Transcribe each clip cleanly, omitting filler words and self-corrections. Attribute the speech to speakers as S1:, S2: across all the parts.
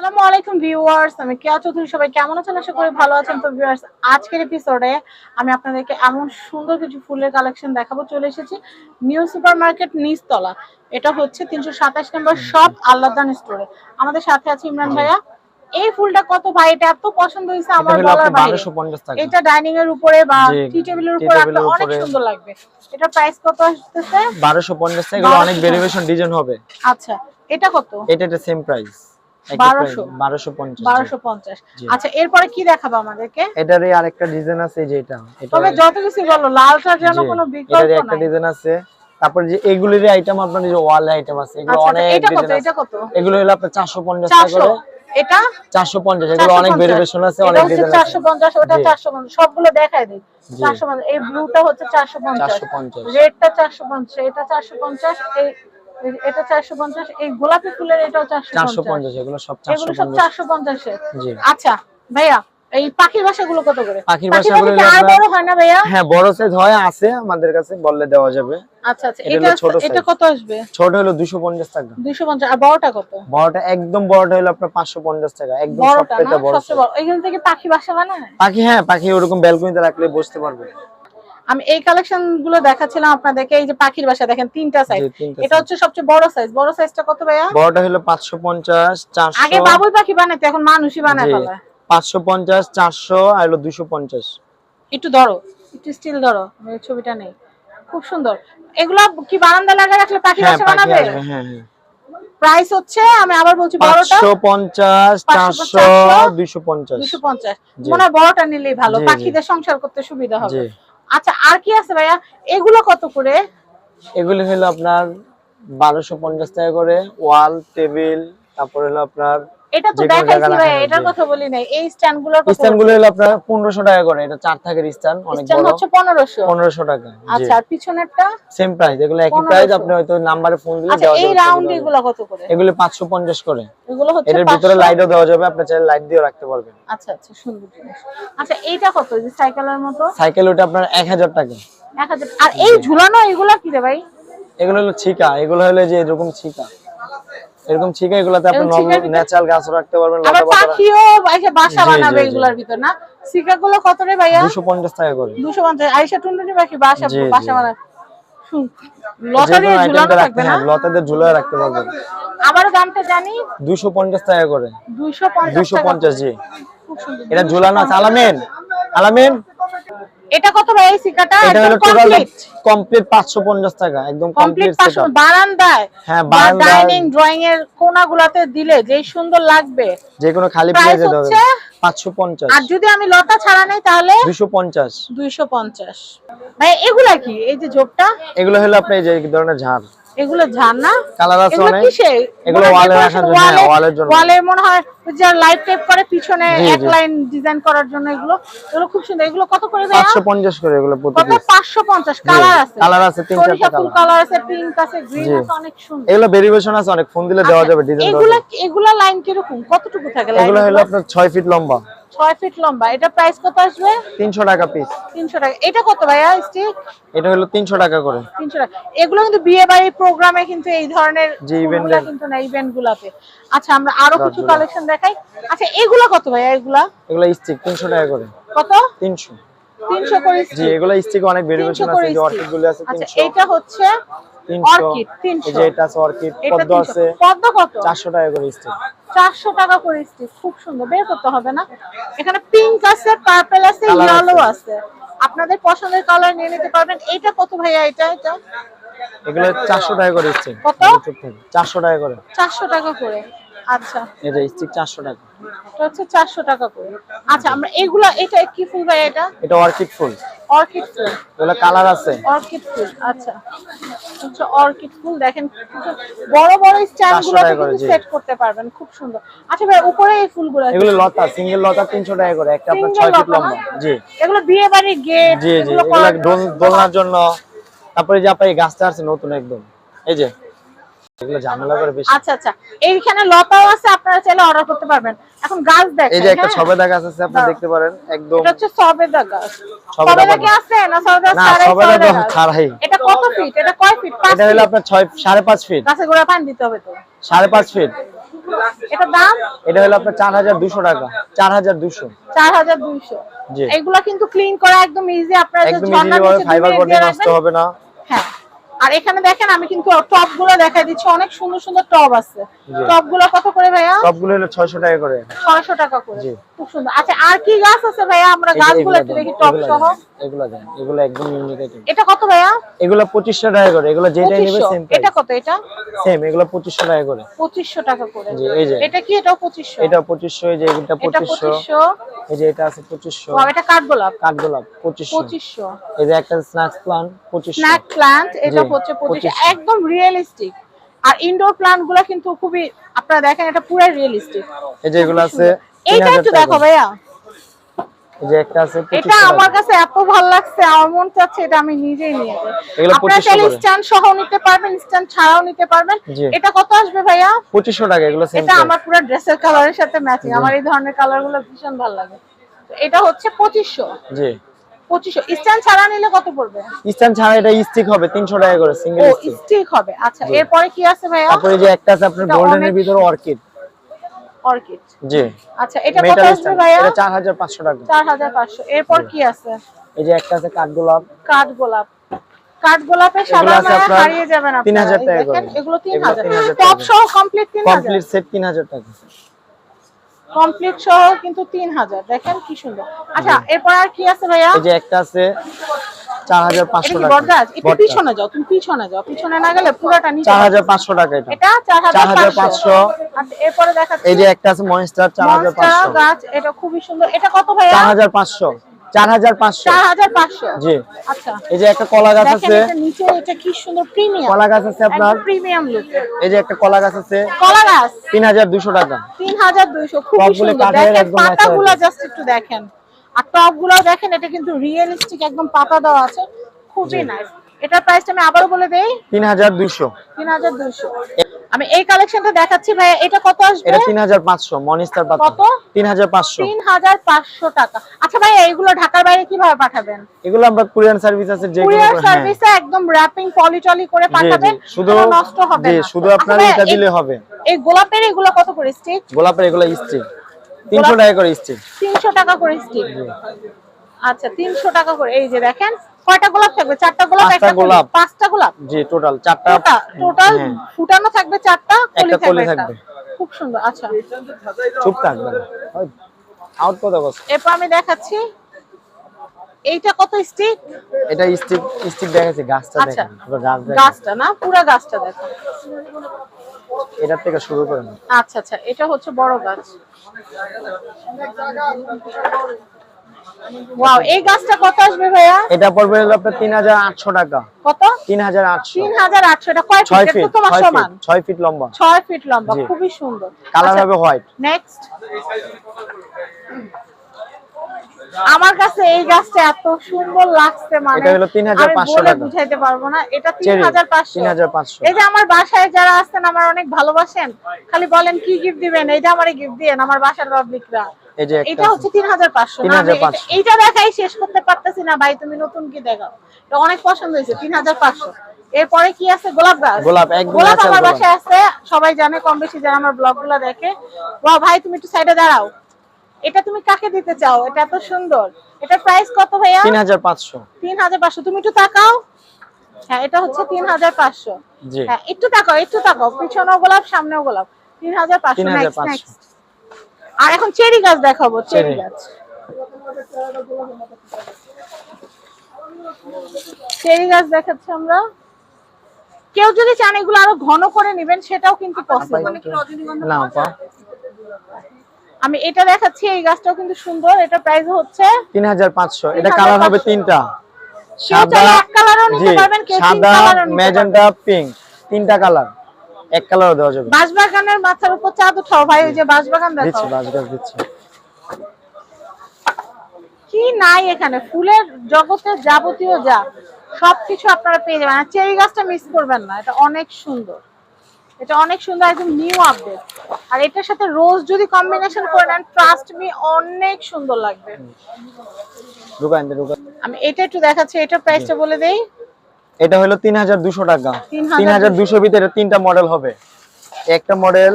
S1: আসসালামু আলাইকুম ভিউয়ার্স, আমি কেয়া চৌধুরী। সবাই কেমন আছেন? আশা করি ভালো আছেন। তো ভিউয়ার্স, আজকের এপিসোডে আমি আপনাদেরকে এমন সুন্দর কিছু ফুলের কালেকশন দেখাবো। চলে এসেছি নিউ সুপার মার্কেট নিচতলা। এটা হচ্ছে 327 নম্বর শপ আল্লাহদান স্টোরে। আমাদের সাথে আছে ইমরান ভাইয়া। এই ফুলটা কত ভাই? এটা এত পছন্দ হয়েছে আমার বলার বাইরে। এটা ডাইনিং এর উপরে বা টি টেবিলের উপরে রাখলে অনেক সুন্দর লাগবে। এটা প্রাইস কত আসছে?
S2: 1250 টাকা। এগুলো অনেক ভেরিয়েশন ডিজাইন হবে।
S1: আচ্ছা, এটা কত?
S2: এটা সেম প্রাইস
S1: 1250। আচ্ছা, এরপরে কি দেখাবো আমাদেরকে?
S2: এটারই আরেকটা ডিজাইন আছে, যে এটা
S1: তবে যত কিছু বলো, লালটার যেন কোনো বিকল্প নাই।
S2: এটারই একটা ডিজাইন আছে। তারপর যে এগুলির আইটেম, আপনার যে ওয়াল আইটেম আছে, এগুলো অনেক ডিজাইন আছে।
S1: এটা কত?
S2: এগুলো হলো আপনার 450 টাকা করে।
S1: এটা
S2: 450। এগুলো অনেক ভেরিয়েশন আছে, অনেক ডিজাইন আছে।
S1: 450, ওটা 450, সবগুলো দেখাই দিই। 450, এই ব্লুটা হচ্ছে 450, রেডটা 450, এটা 450, এটা 450, এই গোলাপি ফুলের এটাও 450।
S2: এগুলো সব
S1: 450 এর। আচ্ছা ভাইয়া, এই পাখির বাসাগুলো কত করে?
S2: পাখির বাসাগুলো
S1: আর বড় হয় না ভাইয়া?
S2: হ্যাঁ, বড় সাইজ হয়, আছে আমাদের কাছে, বললে দেওয়া যাবে।
S1: আচ্ছা আচ্ছা, এটা কত আসবে?
S2: ছোট হলো 250 টাকা।
S1: 250। আর বড়টা কত?
S2: বড়টা একদম বড়টা হলো আপনার 550 টাকা। একদম সবথেকে বড়।
S1: সবচেয়ে বড়। এইখান থেকে পাখি বাসা বানায়?
S2: পাখি, হ্যাঁ, পাখি ওরকম ব্যালকনিতে রাখলে বসতে পারবে।
S1: আমি এই কালেকশন গুলো দেখাচ্ছিলাম আপনাদেরকে। এই যে পাখির বাসা দেখেন, তিনটা সাইজ। এটা হচ্ছে সবচেয়ে বড় সাইজ। বড় সাইজটা কত ভাইয়া?
S2: বড়টা হলো 550, 400।
S1: আগে বাবুই পাখি বানাইতো, এখন মানুষই বানায় ফেলে।
S2: 550, 400 আর হলো 250।
S1: একটু ধরো, একটু স্টিল ধরো, আমার ছবিটা নেই। খুব সুন্দর। এগুলা কি বারান্দা লাগা রাখলে পাখি বাসা বানাবে?
S2: হ্যাঁ হ্যাঁ।
S1: প্রাইস হচ্ছে, আমি আবার বলছি, বড়টা
S2: 550, 400, 250।
S1: 250। মনে হয় বড়টা নিলেই ভালো, পাখিদের সংসার করতে সুবিধা হবে। আচ্ছা, আর কি আছে ভাইয়া? এগুলো কত করে?
S2: এগুলো হলো আপনার 1250 টাকা করে। ওয়াল, টেবিল, তারপর হলো আপনার
S1: এটা তো দেখাইছি ভাই, এটার কথা বলি নাই। এই স্ট্যান্ডগুলোর কথা,
S2: স্ট্যান্ডগুলো হলো আপনার 1500 টাকা করে। এটা 4 থাকের স্ট্যান্ড, অনেক বড়।
S1: হচ্ছে 1500
S2: টাকা।
S1: আচ্ছা, আর পিছনেরটা
S2: সেম প্রাইস। এগুলো একই প্রাইস, আপনি হয়তো নম্বরে ফোন দিলে
S1: দেওয়া যাবে। এই রাউন্ড এগুলো কত করে?
S2: এগুলো 550 করে।
S1: এগুলো হচ্ছে
S2: এর ভিতরে লাইটও দেওয়া যাবে, আপনি চাইলে লাইট দিয়েও রাখতে পারবেন।
S1: আচ্ছা আচ্ছা, সুন্দর জিনিস। আচ্ছা, এইটা কত? এই যে সাইকেলের মতো
S2: সাইকেল, ওটা আপনার 1000 টাকা।
S1: 1000। আর এই ঝুলানো এগুলো কি রে ভাই?
S2: এগুলো হলো ছিকা। এগুলো হলো যে এরকম ছিকা, এরকম ছিকা। এগুলাতে আপনি ন্যাচারাল গাছ রাখতে পারবেন।
S1: আবার পাখিও এসে বাসা বানাবে এগুলোর ভিতর না? ছিকাগুলো কত রে ভাইয়া?
S2: 250 টাকা করে।
S1: 250। আয়েশা টুনটুনি পাখি বাসা বানাবে। লতা দিয়ে ঝুলানো থাকবে না?
S2: লতা দিয়ে ঝুলায় রাখতে পারবেন।
S1: আবার দামটা জানি?
S2: 250 টাকা করে।
S1: 250।
S2: জি। খুব সুন্দর। এটা ঝুলানো আছে। আলামিন
S1: এটা কত ভাই? এই সিকাটা
S2: এটা হলো টোটাল কমপ্লিট 550 টাকা। একদম কমপ্লিট সেটআপ।
S1: বারান্দায়, হ্যাঁ, ডাইনিং ড্রয়িং এর কোণাগুলোতে দিলে যেই সুন্দর লাগবে।
S2: যে কোনো খালি প্লেটে দেবে 550।
S1: আর যদি আমি লতা ছাড়া নেই তাহলে
S2: 250।
S1: 250। ভাই এগুলা কি? এই যে ঝোপটা,
S2: এগুলো হলো আপনি এই যে ধরনের ঝাড়।
S1: এগুলো ঝাড় না?
S2: কালার আছে অনেক।
S1: এগুলো ওয়ালে রাখার জন্য, হ্যাঁ, ওয়ালের জন্য। ওয়ালে মনে হয় যে লাইট টেপ করে পিছনে এক লাইন ডিজাইন করার জন্য। এগুলো খুব সুন্দর। এগুলো কত করে ভাই?
S2: 550 করে। এগুলো প্রতি পিস
S1: 550। কালার আছে
S2: 3-4টা
S1: কালার আছে, পিঙ্ক আছে, গ্রিন আছে, অনেক সুন্দর।
S2: এগুলো ভেরিয়েশন আছে অনেক, ফোন দিলে দেওয়া যাবে ডিজাইন।
S1: এগুলা লাইন কি রকম? কতটুকু থাকে লাইন?
S2: এগুলো হলো আপনার 6 ফিট লম্বা।
S1: 6 ফিট লম্বা। এটা প্রাইস কত আসবে?
S2: 300 টাকা পিস।
S1: 300 টাকা। এটা কত ভাইয়া স্টিক?
S2: এটা হলো 300 টাকা করে।
S1: 300 টাকা। এগুলো কিন্তু বিয়ে বাড়ি প্রোগ্রামে কিন্তু এই ধরনের
S2: ইভেন্টে
S1: কিন্তু না, ইভেন্টগুলোতে। আচ্ছা, আমরা আরো কিছু কালেকশন দেখাই। আচ্ছা, এগুলো কত ভাইয়া? এগুলো
S2: স্টিক 300 টাকা করে।
S1: কত?
S2: 300
S1: করে।
S2: জি, এগুলো স্টিক অনেক ভেরিয়েশন আছে। যে অর্কিড গুলো আছে 300।
S1: আচ্ছা, এটা হচ্ছে অর্কিড 300।
S2: এই যে এটা আছে অর্কিড। পদ্ম আছে।
S1: পদ্ম কত?
S2: 400 টাকা করে স্টিক।
S1: 400 টাকা করে স্টিক। খুব সুন্দর। বের করতে হবে না? এখানে পিঙ্ক আছে, পার্পল আছে, ইয়েলো আছে। আপনাদের পছন্দের কালার নিয়ে নিতে পারবেন। এটা কত ভাইয়া? এটা
S2: এগুলো 400 টাকা করে স্টিক।
S1: কত?
S2: 400 টাকা করে।
S1: 400 টাকা করে। আচ্ছা,
S2: এটা স্টিক 400 টাকা।
S1: এটা হচ্ছে 400 টাকা করে। আচ্ছা, আমরা এটা কি ফুল ভাই? এটা
S2: অর্কিড ফুল।
S1: অর্কিড ফুল।
S2: এগুলো কালার আছে।
S1: অর্কিড ফুল। আচ্ছা, হচ্ছে অর্কিড ফুল। দেখেন বড় বড় স্ট্যান্ডগুলো সেট করতে পারবেন, খুব সুন্দর। আচ্ছা ভাই, উপরে এই ফুলগুলো
S2: এগুলো লতা, সিঙ্গেল লতা 300 টাকা করে। একটা আপনার 6 ফিট লম্বা। জি,
S1: এগুলো বিয়ে বাড়ির গেট।
S2: জি জি, এগুলো দোলনার জন্য। তারপরে যে আপনার এই গাছটা আছে নতুন একদম, এই যে এগুলো ঝামেলা করে বেশি।
S1: আচ্ছা আচ্ছা, এইখানে লতাও আছে, আপনারা চাইলে অর্ডার করতে পারবেন। এখন গাছ দেখেন,
S2: এই যে একটা সবেদা গাছ আছে, আপনি দেখতে পারেন একদম।
S1: এটা হচ্ছে সবেদা গাছ। সবেদা কি আছে না? সবেদা
S2: ছাড়াই।
S1: এটা কত ফিট? এটা কয় ফিট?
S2: এটা হলো আপনার 5.5 ফিট।
S1: গাছে গোড়া পানি দিতে হবে তো।
S2: 5.5 ফিট।
S1: এটা দাম
S2: এটা হলো আপনার 4200 টাকা, 4200।
S1: 4200।
S2: জি,
S1: এগুলা কিন্তু ক্লিন করা একদম ইজি, আপনারা
S2: একদম ইজি ভাবে ফাইবার বোর্ডে নষ্ট হবে না।
S1: হ্যাঁ, আর এখানে দেখেন আমি কিন্তু টপ গুলো দেখাই দিচ্ছি, অনেক সুন্দর সুন্দর টপ আছে। টপ গুলো কত করে ভাইয়া?
S2: টপ গুলো হলো 600 টাকা করে।
S1: 600 টাকা করে,
S2: জি,
S1: খুব সুন্দর। আচ্ছা, আর কি গাছ আছে ভাইয়া? আমরা গাছগুলো একটু দেখি, টপ সহ।
S2: এগুলা দেন, এগুলা একদম ইউনিক আইটেম।
S1: এটা কত ভাইয়া?
S2: এগুলা 2500 টাকা করে, এগুলা যেটাই নেবে সেম প্রাইস।
S1: এটা কত? এটা
S2: সেম, এগুলা 2500 টাকা করে।
S1: 2500 টাকা করে।
S2: জি, এই যে
S1: এটা কি? এটাও 2500?
S2: এটা 2500, এই যে এটা 2500, এই যে এটা আছে 2500।
S1: ওয়াও, এটা কাঠগোলাপ।
S2: কাঠগোলাপ 2500।
S1: 2500।
S2: এই যে একটা স্ন্যাক প্লান্ট 2500।
S1: স্ন্যাক প্লান্ট এটা হচ্ছে 2500, একদম রিয়েলিস্টিক। আর ইনডোর প্লান্ট গুলো কিন্তু খুবই, আপনারা দেখেন এটা পুরো রিয়েলিস্টিক।
S2: এই যে এগুলো আছে
S1: এইটা একটু দেখো ভাইয়া।
S2: এই যে একটা আছে 2500
S1: এটা আমার কাছে এত ভালো লাগছে, আমার মন চাচ্ছে এটা আমি নিজেই নিয়ে যাই।
S2: এগুলো
S1: আপনারা
S2: 2500
S1: চাইলে
S2: করে।
S1: স্ট্যান্ড সহ নিতে পারবেন, স্ট্যান্ড ছাড়াও নিতে পারবেন।
S2: জি।
S1: এটা কত আসবে ভাইয়া?
S2: 2500 টাকা, এগুলো সেম।
S1: এটা আমার পুরো ড্রেসের কালারের সাথে ম্যাচিং, আমার এই ধরনের কালারগুলো ভীষণ ভালো লাগে। তো এটা হচ্ছে 2500।
S2: জি,
S1: 2500। স্ট্যান্ড ছাড়া নিলে কত পড়বে?
S2: স্ট্যান্ড ছাড়া এটা স্টিক হবে 300 টাকা করে, সিঙ্গেল
S1: ও,
S2: স্টিক।
S1: স্টিক হবে। আচ্ছা, এরপরে কি আছে ভাইয়া?
S2: তারপরে যে একটা আছে আপনার
S1: এটা
S2: গোল্ডেনের
S1: অনেক
S2: ভিতরে অর্কিড।
S1: অর্কিড।
S2: জি,
S1: আচ্ছা, এটা কত
S2: মেটাল
S1: আসবে
S2: স্ট্যান্ড,
S1: ভাইয়া?
S2: এটা 4500 টাকা।
S1: 4500। এরপর কি আছে?
S2: এই যে একটা আছে কাঠগোলাপ।
S1: কাঠগোলাপ। কাঠগোলাপের সাদা
S2: এগুলো আছে
S1: মায়া
S2: আপনার
S1: হারিয়ে যাবেন আপনারা।
S2: 3000 টাকা করে।
S1: দেখেন এগুলো
S2: এগুলো
S1: 3000।
S2: 3000
S1: টপ
S2: টাকা।
S1: সহ কমপ্লিট 3000।
S2: কমপ্লিট সেট 3000 টাকা।
S1: কমপ্লিট সহ কিন্তু 3000। দেখেন কি সুন্দর। আচ্ছা, এরপর আর কি আছে ভাইয়া?
S2: এই যে একটা আছে 4500
S1: এটা কি
S2: টাকা।
S1: বটগাছ? একটু পিছনে যাও, তুমি পিছনে যাও, পিছনে না গেলে পুরোটা নিচে।
S2: 4500 টাকা এটা।
S1: এটা 4500।
S2: 4500।
S1: আচ্ছা, এরপরে দেখাচ্ছি
S2: এই যে একটা আছে মনস্টার
S1: মনস্টার
S2: 4500।
S1: গাছ, এটা খুবই সুন্দর। এটা কত ভাইয়া?
S2: 4500। 4500।
S1: 4500।
S2: জি।
S1: আচ্ছা,
S2: এই যে একটা কলা গাছ
S1: দেখেন
S2: আছে।
S1: এটা নিচে, এটা কি সুন্দর প্রিমিয়াম
S2: কলা গাছ আছে আপনার।
S1: Premium look.
S2: এই যে একটা কলা গাছ আছে
S1: কলা গাছ
S2: 3200 টাকা।
S1: 3200, খুব
S2: টপগুলো
S1: সুন্দর।
S2: কাঠের
S1: দেখেন
S2: একদম
S1: পাতাগুলো
S2: natural।
S1: জাস্ট একটু দেখেন, আর টপগুলো দেখেন, এটা কিন্তু রিয়েলিস্টিক, একদম পাতা দেওয়া আছে, খুবই নাইস। এটার প্রাইসটা আমি আবারও বলে দেই,
S2: 3200।
S1: 3200। আমি এই কালেকশনটা দেখাচ্ছি ভাই, এটা কত আসবে?
S2: এটা 3500 মনস্টার পাতা।
S1: কত?
S2: 3500।
S1: 3500 টাকা। আচ্ছা ভাই, এইগুলো ঢাকার বাইরে কিভাবে পাঠাবেন?
S2: এগুলো আমরা কুরিয়ার সার্ভিস আছে, যে
S1: কুরিয়ার সার্ভিসে একদম র‍্যাপিং পলিটলি করে পাঠাবেন,
S2: শুধু
S1: কোনো নষ্ট হবে
S2: জি,
S1: না।
S2: শুধু আপনার
S1: আচ্ছা ভাই,
S2: এটা দিলে হবে।
S1: এই গোলাপের এগুলো কত করে স্টিক?
S2: গোলাপের এগুলো স্টিক 300 টাকা করে স্টিক।
S1: 300 টাকা করে স্টিক। আচ্ছা, 300 টাকা করে। এই যে দেখেন, কয়টা গোলাপ থাকবে? 4টা গোলাপ, একটা গোলাপ, 5টা গোলাপ।
S2: জি, টোটাল 4টা।
S1: টোটাল ফুটানো থাকবে 4টা,
S2: একটা
S1: কলি
S2: কলি
S1: থাকবে
S2: থাকবে।
S1: একটা। খুব সুন্দর। আচ্ছা,
S2: চুপ থাকবে না। আউট কত বস?
S1: এরপর আমি দেখাচ্ছি, এইটা কত স্টিক?
S2: এটা স্টিক, স্টিক দেখাচ্ছি, গাছটা
S1: আচ্ছা,
S2: দেখেন, পুরো গাছ দেখেন।
S1: গাছটা না, পুরো গাছটা দেখো।
S2: এটার থেকে শুরু করেন।
S1: আচ্ছা আচ্ছা, এটা হচ্ছে বড় গাছ। ওয়াও, এই গাছটা কত আসবে ভাইয়া?
S2: এটা পড়বে হলো আপনার 3800 টাকা।
S1: কত?
S2: 3800।
S1: 3800। এটা কয়
S2: 6
S1: ফিট? এটা
S2: ফিট,
S1: তো তোমার
S2: 6
S1: সমান।
S2: ফিট, 6 ফিট লম্বা।
S1: 6 ফিট লম্বা,
S2: জি।
S1: খুবই সুন্দর।
S2: কালার হবে হোয়াইট।
S1: নেক্সট, আমার কাছে এই গাছটা এত সুন্দর লাগছে, মানে
S2: এটা হলো 3500
S1: আমি বলে
S2: টাকা।
S1: বুঝাইতে পারবো না। এটা
S2: চেরি,
S1: 3500।
S2: 3500।
S1: এই যে আমার বাসায় যারা আছেন, আমার অনেক ভালোবাসেন, খালি বলেন কি গিফট দিবেন, এইটা আমারে গিফট দিয়েন, আমার বাসার পাবলিকরা।
S2: এই যে
S1: এটা হচ্ছে 3500 না? আমি
S2: 3500।
S1: এইটা দেখাই শেষ করতে পারতেছি না ভাই, তুমি নতুন কি দেখাও। এটা অনেক পছন্দ হয়েছে, 3500। এরপরে কি আছে? গোলাপ গাছ।
S2: গোলাপ, একদম
S1: গোলাপ
S2: natural
S1: আমার
S2: গোলাপ।
S1: বাসায় আছে, সবাই জানে কম বেশি, যারা আমার ব্লগগুলো দেখে। বাহ ভাই, তুমি একটু সাইডে দাঁড়াও। এটা তুমি কাকে দিতে চাও? এটা এত সুন্দর। এটার প্রাইস কত ভাইয়া?
S2: 3500।
S1: 3500। তুমি একটু তাকাও। হ্যাঁ, এটা হচ্ছে 3500।
S2: জি,
S1: হ্যাঁ, একটু তাকাও, একটু তাকাও, পিছনেও গোলাপ, সামনেও গোলাপ। 3500। নেক্সট
S2: 3500।
S1: নেক্সট। আর এখন চেরি গাছ দেখাবো, চেরি
S2: চেরি।
S1: গাছ। চেরি গাছ দেখাচ্ছি আমরা। কেউ যদি চান এগুলো আরো ঘন করে নেবেন, সেটাও কিন্তু পসিবল।
S2: না পা
S1: আমি এটা দেখাচ্ছি, এই গাছটাও কিন্তু সুন্দর। এটা প্রাইস হচ্ছে
S2: 3500। এটা কালার হবে 3টা।
S1: কেউ চাইলে এক কালারও
S2: জি,
S1: নিতে পারবেন, কেউ তিন
S2: সাদা,
S1: কালারও নিতে
S2: ম্যাজেন্টা, পিঙ্ক, 3টা কালার এক কালারও দেওয়া যাবে।
S1: বাঁশবাগানের মাথার উপর চাঁদ উঠাও ভাই, ওই যে বাঁশবাগান
S2: দিচ্ছি,
S1: দেখাও।
S2: বাস গাছ দিচ্ছি।
S1: কি নাই এখানে, ফুলের জগতে যাবতীয় যা সবকিছু আপনারা পেয়ে যাবেন। আর চেরি গাছটা মিস করবেন না, এটা অনেক সুন্দর। এটা অনেক সুন্দর, একদম নিউ আপডেট। আর এটার সাথে রোজ যদি কম্বিনেশন করে নেন, ট্রাস্ট মি, অনেক সুন্দর লাগবে।
S2: দোকান দে দোকান।
S1: আমি এটা একটু দেখাচ্ছি, এটার প্রাইসটা বলে দেই।
S2: এটা হলো 3200 টাকা।
S1: 3200
S2: 3200 ভিতরে 3টা মডেল হবে। একটা মডেল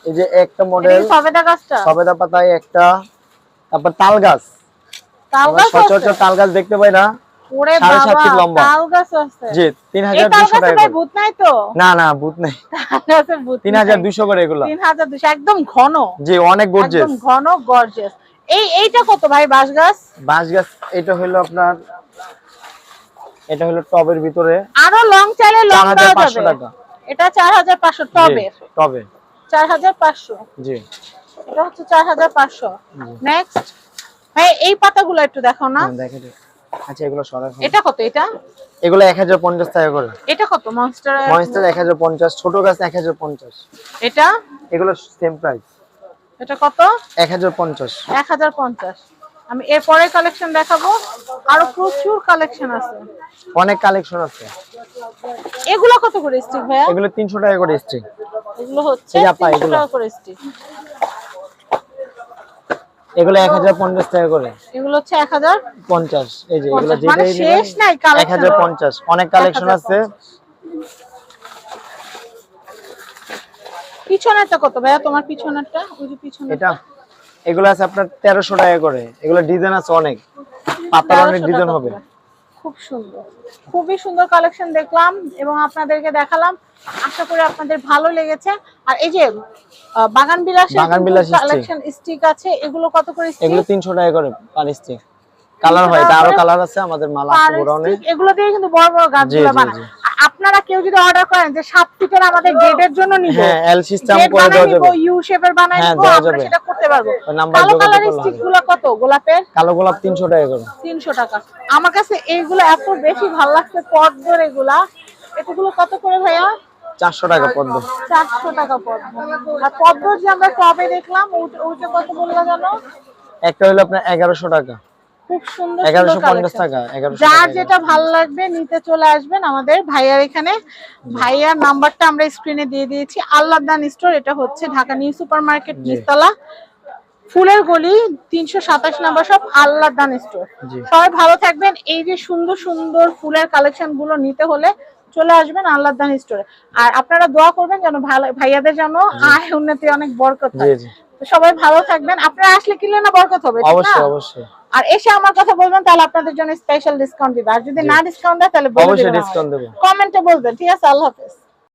S2: এই যে একটা
S1: এটা
S2: মডেল
S1: কি সবেদা গাছটা?
S2: সবেদা পাতায় একটা, তারপর তাল গাছ।
S1: তাল গাছ আছে?
S2: সচরাচর তাল গাছ দেখতে পাই না।
S1: ওরে
S2: 7.5
S1: বাবা,
S2: ফিট লম্বা।
S1: তাল গাছ আছে?
S2: জি,
S1: এই তাল
S2: 3200
S1: গাছে
S2: টাকা
S1: ভাই
S2: করে।
S1: ভূত নাই তো?
S2: না না, ভূত নেই।
S1: তাল গাছে ভূত নাই।
S2: 3200 করে এগুলা।
S1: 3200, একদম ঘন।
S2: জি, অনেক গর্জিয়াস।
S1: একদম ঘন গর্জিয়াস। এইটা কত ভাই বাঁশ গাছ?
S2: বাঁশ গাছ এটা হলো আপনার, এটা হলো টবের ভিতরে
S1: আরো লং চাইলে লং দেওয়া
S2: 4500
S1: যাবে।
S2: টাকা।
S1: এটা 4500
S2: জি,
S1: টবের।
S2: টবে।
S1: 4500।
S2: জি।
S1: এটা হচ্ছে 4500। নেক্সট ভাই এই পাতাগুলো একটু দেখাও না।
S2: দেখেন। আচ্ছা, এগুলো সরাই ফেলুন।
S1: এটা কত? এটা
S2: এগুলো 1050 টাকা করে।
S1: এটা কত? মনস্টার।
S2: মনস্টার 1050, ছোট গাছ 1050।
S1: এটা
S2: এগুলো সেম প্রাইস।
S1: এটা কত?
S2: 1050।
S1: 1050। আমি এরপরে কালেকশন দেখাবো, আরো প্রচুর কালেকশন আছে।
S2: অনেক কালেকশন আছে।
S1: এগুলো কত করে স্টিক ভাইয়া?
S2: এগুলো 300 টাকা করে স্টিক।
S1: এগুলো হচ্ছে
S2: এই যে আপা,
S1: 300
S2: এগুলো।
S1: টাকা করে স্টিক।
S2: এগুলো 1050 টাকা করে।
S1: এগুলো হচ্ছে 1050।
S2: এই যে এগুলো
S1: মানে
S2: যেটাই
S1: শেষ নাই কালেকশন।
S2: 1050, অনেক কালেকশন আছে।
S1: পিছনেরটা কত ভাইয়া? তোমার পিছনেরটা, ওই যে পিছনে
S2: এটা এগুলো আছে আপনার 1300 টাকা করে। এগুলো ডিজাইন আছে অনেক, পাতার অনেক ডিজাইন হবে।
S1: খুব সুন্দর, খুবই সুন্দর কালেকশন দেখলাম এবং আপনাদেরকে দেখালাম। আশা করি আপনাদের ভালো লেগেছে। আর এই যে বাগান বিলাসী কালেকশন স্টিক আছে, এগুলো কত করে স্টিক?
S2: এগুলো 300 টাকা করে পার স্টিক। কালার হয়, এটা আরো কালার আছে আমাদের মাল আছে গোডাউনে।
S1: এগুলো দিয়ে কিন্তু বড় বড় গাছগুলো বানায়। আর আপনারা কেউ যদি অর্ডার করেন যে 7 ফিটের আমাদের গেটের জন্য নিব,
S2: হ্যাঁ, এল সিস্টেম করে দেওয়া যাবে,
S1: ইউ শেপের বানাই
S2: হ্যাঁ
S1: নিব,
S2: দেওয়া
S1: আমরা
S2: যাবে।
S1: সেটা করতে পারবো।
S2: নাম্বার
S1: কালো
S2: যোগাযোগ
S1: কালার
S2: করলে
S1: স্টিক
S2: হবে।
S1: গুলো কত? গোলাপের
S2: কালো গোলাপ 300 টাকা করে।
S1: 300 টাকা। আমার কাছে এইগুলো এত বেশি ভালো লাগছে, পদ্মর এগুলা। এগুলো কত করে ভাইয়া?
S2: 400 টাকা পদ্ম।
S1: 400 টাকা পদ্ম। আর পদ্ম যে আমরা টবে দেখলাম, ওইটা কত বললা জানো?
S2: একটা হলো আপনার 1100 টাকা।
S1: খুব সুন্দর
S2: 1150 টাকা। 1100
S1: যার
S2: টাকা।
S1: যেটা ভালো লাগবে নিতে চলে আসবেন আমাদের ভাইয়ার এখানে। ভাইয়ার নাম্বারটা আমরা স্ক্রিনে দিয়ে দিয়েছি। আল্লাহদান স্টোর, এটা হচ্ছে ঢাকা নিউ সুপার মার্কেট নিচতলা, ফুলের গলি 327 নম্বর শপ, আল্লাহদান স্টোর। সবাই ভালো থাকবেন। এই যে সুন্দর সুন্দর ফুলের কালেকশন গুলো নিতে হলে চলে আসবেন আল্লাহদান স্টোরে। আর আপনারা দোয়া করবেন যেন ভাইয়াদের যেন আয় উন্নতি অনেক বরকত হয়। তো সবাই ভালো থাকবেন। আপনারা আসলে কিনলে না বরকত হবে, ঠিক না?
S2: অবশ্যই অবশ্যই।
S1: আর এসে আমার কথা বলবেন, তাহলে আপনাদের জন্য স্পেশাল ডিসকাউন্ট দিবে। আর যদি না ডিসকাউন্ট দেয় তাহলে বলে দিবেন,
S2: অবশ্যই ডিসকাউন্ট দেব।
S1: কমেন্টে বলবেন। ঠিক আছে, আল্লাহ হাফেজ।